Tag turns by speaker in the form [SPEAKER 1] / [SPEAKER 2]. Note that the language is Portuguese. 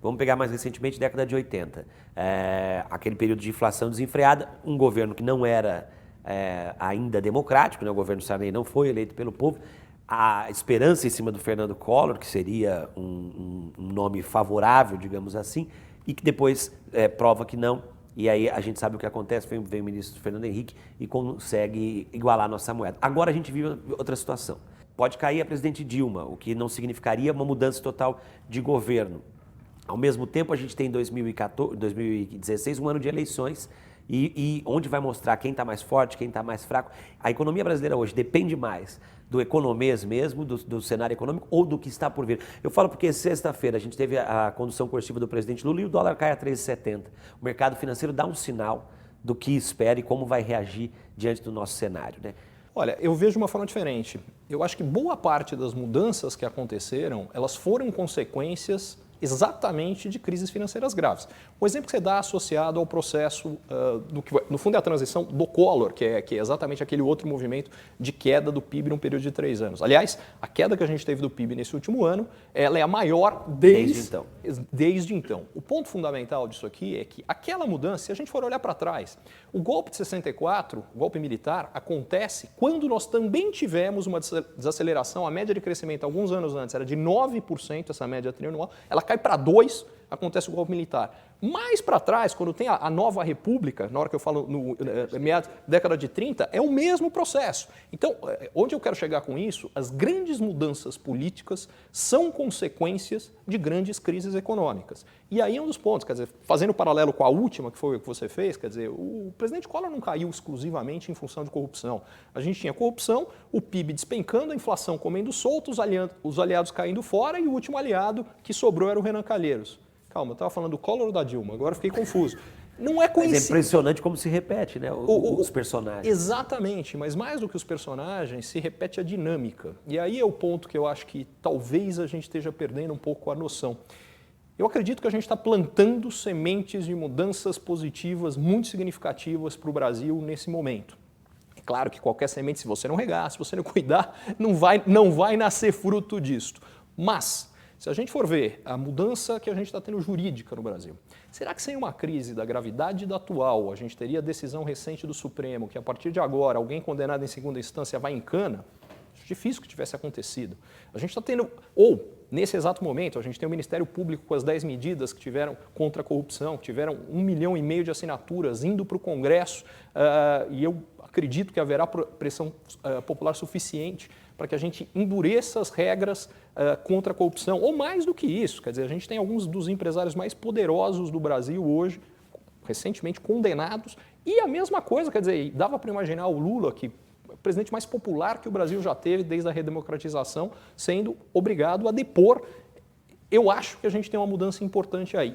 [SPEAKER 1] Vamos pegar mais recentemente, década de 80. Aquele período de inflação desenfreada, um governo que não era ainda democrático, né? O governo Sarney não foi eleito pelo povo. A esperança em cima do Fernando Collor, que seria um nome favorável, digamos assim, e que depois prova que não. E aí a gente sabe o que acontece, vem o ministro Fernando Henrique e consegue igualar a nossa moeda. Agora a gente vive outra situação. Pode cair a presidente Dilma, o que não significaria uma mudança total de governo. Ao mesmo tempo, a gente tem 2016, um ano de eleições, e onde vai mostrar quem está mais forte, quem está mais fraco. A economia brasileira hoje depende mais do economês mesmo, do cenário econômico, ou do que está por vir. Eu falo porque sexta-feira a gente teve a condução coerciva do presidente Lula e o dólar cai a 13,70. O mercado financeiro dá um sinal do que espera e como vai reagir diante do nosso cenário, né?
[SPEAKER 2] Olha, eu vejo de uma forma diferente. Eu acho que boa parte das mudanças que aconteceram, elas foram consequências exatamente de crises financeiras graves. O exemplo que você dá associado ao processo, no fundo é a transição do Collor, que é exatamente aquele outro movimento de queda do PIB num período de 3 anos. Aliás, a queda que a gente teve do PIB nesse último ano, ela é a maior desde então. O ponto fundamental disso aqui é que aquela mudança, se a gente for olhar para trás, o golpe de 64, o golpe militar, acontece quando nós também tivemos uma desaceleração. A média de crescimento alguns anos antes era de 9%, essa média trianual, ela cai para 2%, acontece o golpe militar. Mais para trás, quando tem a nova república, na hora que eu falo no meados da década de 30, é o mesmo processo. Então, onde eu quero chegar com isso, as grandes mudanças políticas são consequências de grandes crises econômicas. E aí é um dos pontos, quer dizer, fazendo paralelo com a última, que foi o que você fez, quer dizer, o presidente Collor não caiu exclusivamente em função de corrupção. A gente tinha corrupção, o PIB despencando, a inflação comendo solto, os aliados caindo fora e o último aliado que sobrou era o Renan Calheiros. Calma, eu estava falando do Collor ou da Dilma? Agora fiquei confuso. Não é coincidência.
[SPEAKER 1] Mas é impressionante como se repete, né? Os personagens.
[SPEAKER 2] Exatamente, mas mais do que os personagens, se repete a dinâmica. E aí é o ponto que eu acho que talvez a gente esteja perdendo um pouco a noção. Eu acredito que a gente está plantando sementes de mudanças positivas muito significativas para o Brasil nesse momento. É claro que qualquer semente, se você não regar, se você não cuidar, não vai nascer fruto disto. Mas se a gente for ver a mudança que a gente está tendo jurídica no Brasil, será que sem uma crise da gravidade da atual, a gente teria a decisão recente do Supremo, que a partir de agora alguém condenado em segunda instância vai em cana? Acho difícil que tivesse acontecido. A gente está tendo, ou nesse exato momento, a gente tem o Ministério Público com as 10 medidas que tiveram contra a corrupção, que tiveram 1,5 milhão de assinaturas indo para o Congresso, e eu acredito que haverá pressão popular suficiente para que a gente endureça as regras contra a corrupção, ou mais do que isso, quer dizer, a gente tem alguns dos empresários mais poderosos do Brasil hoje, recentemente condenados, e a mesma coisa, quer dizer, dava para imaginar o Lula, que é o presidente mais popular que o Brasil já teve desde a redemocratização, sendo obrigado a depor. Eu acho que a gente tem uma mudança importante aí.